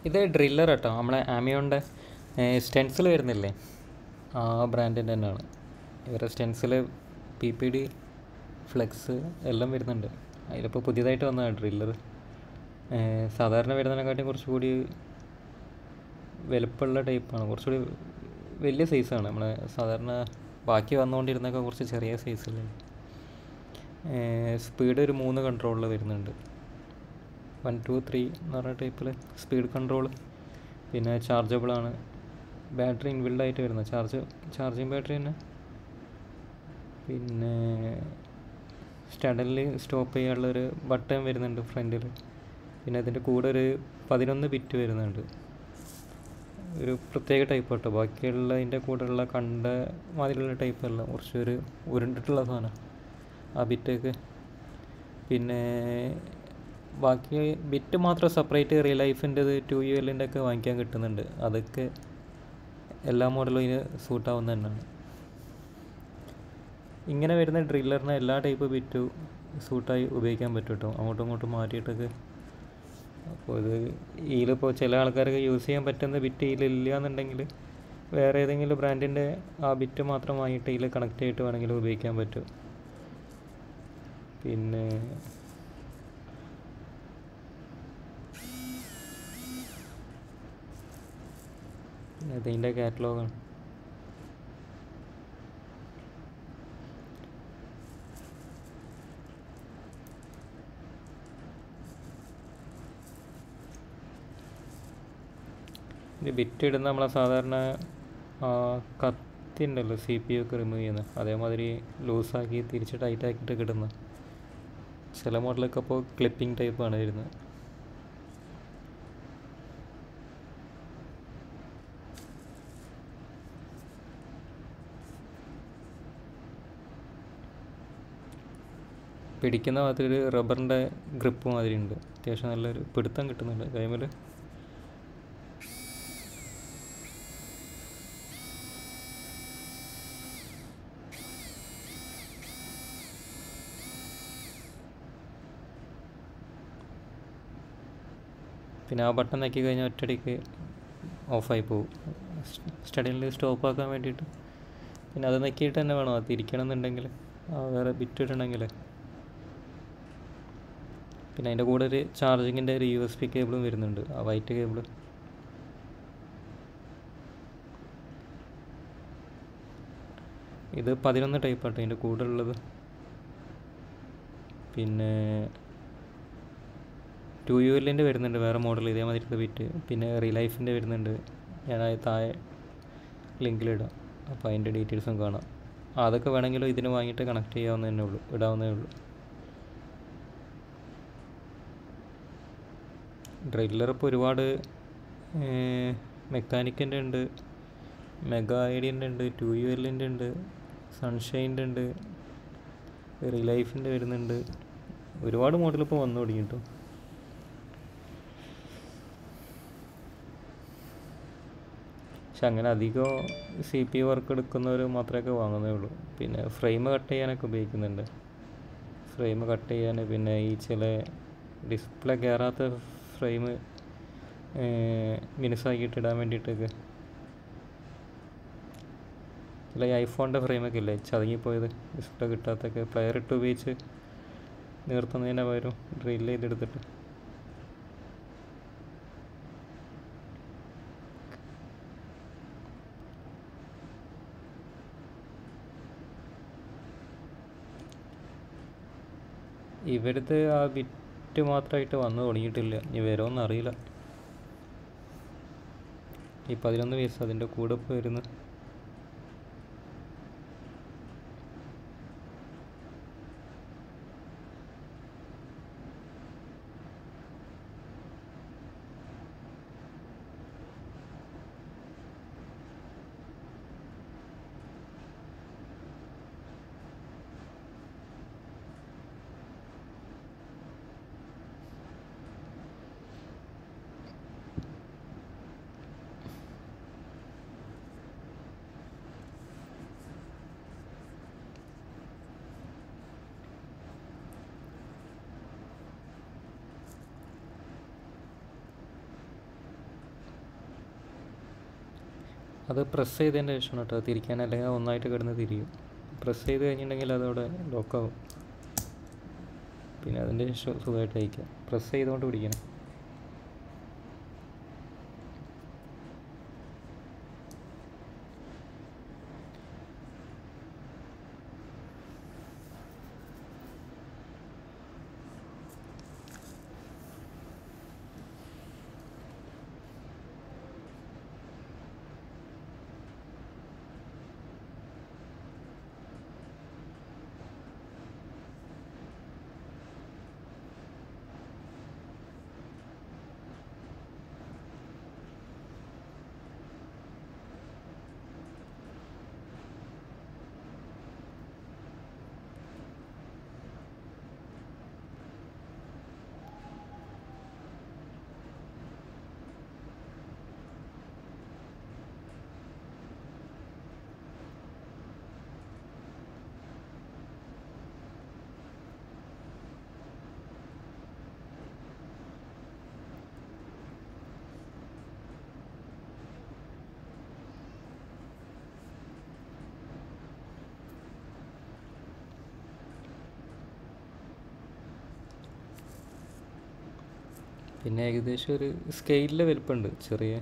ഇത് ഡ്രില്ലർ കേട്ടോ, നമ്മളെ ആമിയോൻ്റെ സ്റ്റെൻസിൽ വരുന്നില്ലേ, ആ ബ്രാൻഡിൻ്റെ തന്നെയാണ്. ഇവരുടെ സ്റ്റെൻസിൽ PPD ഫ്ലെക്സ് എല്ലാം വരുന്നുണ്ട്. അതിലിപ്പോൾ പുതിയതായിട്ട് വന്നതാണ് ഡ്രില്ലർ. സാധാരണ വരുന്നതിനെക്കാട്ടും കുറച്ചുകൂടി വലുപ്പമുള്ള ടൈപ്പാണ്, കുറച്ചുകൂടി വലിയ സൈസാണ്. നമ്മളെ സാധാരണ ബാക്കി വന്നുകൊണ്ടിരുന്നൊക്കെ കുറച്ച് ചെറിയ സൈസിൽ. സ്പീഡ് ഒരു 3 കൺട്രോളിൽ വരുന്നുണ്ട്. 1 2 3 എന്ന് പറഞ്ഞ ടൈപ്പിൽ സ്പീഡ് കൺട്രോൾ. പിന്നെ ചാർജബിളാണ്. ബാറ്ററി ഇൻബിൽഡായിട്ട് വരുന്ന ചാർജിങ് ബാറ്ററി തന്നെ. പിന്നെ സ്റ്റഡിൽ സ്റ്റോപ്പ് ചെയ്യാനുള്ളൊരു ബട്ടൺ വരുന്നുണ്ട് ഫ്രണ്ടിൽ. പിന്നെ അതിൻ്റെ കൂടെ ഒരു 11 ബിറ്റ് വരുന്നുണ്ട്. ഒരു പ്രത്യേക ടൈപ്പ് കേട്ടോ, ബാക്കിയുള്ളതിൻ്റെ കൂടെയുള്ള കണ്ട മാതിരിയുള്ള ടൈപ്പല്ല, കുറച്ചൊരു ഉരുണ്ടിട്ടുള്ള സാധനം ആ ബിറ്റൊക്കെ. പിന്നെ ബാക്കി ബിറ്റ് മാത്രം സെപ്പറേറ്റ് റിയൽ ലൈഫിൻ്റെത് 2UL ഒക്കെ വാങ്ങിക്കാൻ കിട്ടുന്നുണ്ട്. അതൊക്കെ എല്ലാ മോഡലും ഇതിന് സൂട്ടാവുന്ന തന്നെയാണ്. ഇങ്ങനെ വരുന്ന ഡ്രില്ലറിന് എല്ലാ ടൈപ്പ് ബിറ്റും സൂട്ടായി ഉപയോഗിക്കാൻ പറ്റും കേട്ടോ, അങ്ങോട്ടും ഇങ്ങോട്ടും മാറ്റിയിട്ടൊക്കെ. അപ്പോൾ ഇതിലിപ്പോൾ ചില ആൾക്കാർക്ക് യൂസ് ചെയ്യാൻ പറ്റുന്ന ബിറ്റ് ഇതിലില്ല എന്നുണ്ടെങ്കിൽ വേറെ ഏതെങ്കിലും ബ്രാൻഡിൻ്റെ ആ ബിറ്റ് മാത്രം വാങ്ങിയിട്ട് ഇതിൽ കണക്ട് ചെയ്തിട്ട് വേണമെങ്കിൽ ഉപയോഗിക്കാൻ പറ്റും. പിന്നെ ഇതിൻ്റെ കാറ്റലോഗാണ്. ഇത് ബിറ്റ് ഇടുന്ന നമ്മളെ സാധാരണ കത്തി ഉണ്ടല്ലോ CPU ഒക്കെ റിമൂവ് ചെയ്യുന്നത്, അതേമാതിരി ലൂസാക്കി തിരിച്ച് ടൈറ്റാക്കിയിട്ട് കിട്ടുന്ന ചില മോഡലൊക്കെ അപ്പോൾ ക്ലിപ്പിംഗ് ടൈപ്പാണ് വരുന്നത്. പിടിക്കുന്ന ഭാഗത്തൊരു റബ്ബറിൻ്റെ ഗ്രിപ്പ് മാതിരി ഉണ്ട്, അത്യാവശ്യം നല്ലൊരു പിടുത്തം കിട്ടുന്നുണ്ട് കൈമേൽ. പിന്നെ ആ ബട്ടൺ ഞെക്കി കഴിഞ്ഞാൽ ഒറ്റയടിക്ക് ഓഫായി പോകും, സ്റ്റഡിയിൽ സ്റ്റോപ്പ് ആക്കാൻ വേണ്ടിയിട്ട്. പിന്നെ അത് ഞെക്കിയിട്ട് തന്നെ വേണം അത് തിരിക്കണം എന്നുണ്ടെങ്കിൽ, വേറെ ബിറ്റ് ഇടണമെങ്കിൽ. പിന്നെ അതിൻ്റെ കൂടെ ഒരു ചാർജിങ്ങിൻ്റെ ഒരു USB കേബിളും വരുന്നുണ്ട്, ആ വൈറ്റ് കേബിൾ. ഇത് 11 ടൈപ്പാട്ടോ അതിൻ്റെ കൂടെ ഉള്ളത്. പിന്നെ 2UL വരുന്നുണ്ട് വേറെ മോഡൽ ഇതേമാതിരത്തെ ബിറ്റ്. പിന്നെ റിലൈഫിൻ്റെ വരുന്നുണ്ട്, ഞാൻ താഴെ ലിങ്കിലിടാം, അപ്പോൾ അതിൻ്റെ ഡീറ്റെയിൽസും കാണാം. അതൊക്കെ വേണമെങ്കിലും ഇതിന് വാങ്ങിയിട്ട് കണക്ട് ചെയ്യാവുന്നതന്നെ ഉള്ളൂ, ഇടാവുന്നതേ ഉള്ളൂ. ഡ്രില്ലർ ഇപ്പോൾ ഒരുപാട് മെക്കാനിക്കിൻ്റെ ഉണ്ട്, മെഗാ ഐഡിയൻ്റെ ഉണ്ട്, 2UL ഉണ്ട്, സൺഷൈൻ്റെ ഉണ്ട്, റിലൈഫിൻ്റെ വരുന്നുണ്ട്. ഒരുപാട് മോഡൽ ഇപ്പോൾ വന്നു തുടങ്ങി കേട്ടോ. പക്ഷെ അങ്ങനെ അധികം CPU വർക്ക് എടുക്കുന്നവർ മാത്രമേ വാങ്ങുന്നേ ഉള്ളൂ. പിന്നെ ഫ്രെയിം കട്ട് ചെയ്യാനൊക്കെ ഉപയോഗിക്കുന്നുണ്ട്, ഫ്രെയിം കട്ട് ചെയ്യാൻ. പിന്നെ ഈ ചില ഡിസ്പ്ലേ കയറാത്ത ഫ്രെയിം മിനുസാക്കിയിട്ട് ഇടാൻ വേണ്ടിയിട്ടൊക്കെ. ചില ഐഫോണിൻ്റെ ഫ്രെയിമൊക്കെ ഇല്ലേ ചതുങ്ങിപ്പോയത്, ഡിസ്പ്ലേ കിട്ടാത്തൊക്കെ പ്ലെയർ ഇട്ട് ഉപയോഗിച്ച് നിർത്തുന്നതിന് പകരം ഡ്രിൽ ചെയ്തെടുത്തിട്ട്. ഇവരത് ആ ബിറ്റ് മാത്രമായിട്ട് വന്നു തുടങ്ങിയിട്ടില്ല, ഇനി വരുമോയെന്ന് അറിയില്ല. ഈ 11 പീസ് അതിൻ്റെ കൂടെ ഇപ്പോൾ വരുന്നത്. അത് പ്രസ് ചെയ്തതിൻ്റെ ശേഷമാണ് കേട്ടോ തിരിക്കാൻ, അല്ലെങ്കിൽ ഒന്നായിട്ട് കിടന്ന് തിരിയും. പ്രസ് ചെയ്ത് കഴിഞ്ഞിട്ടുണ്ടെങ്കിൽ അതവിടെ ലോക്കാവും. പിന്നെ അതിൻ്റെ ശേഷം സുഖമായിട്ട് അയക്കാം. പ്രസ് ചെയ്തുകൊണ്ട് പിടിക്കണം. പിന്നെ ഏകദേശം ഒരു സ്കെയിലിലെ വലിപ്പമുണ്ട് ചെറിയ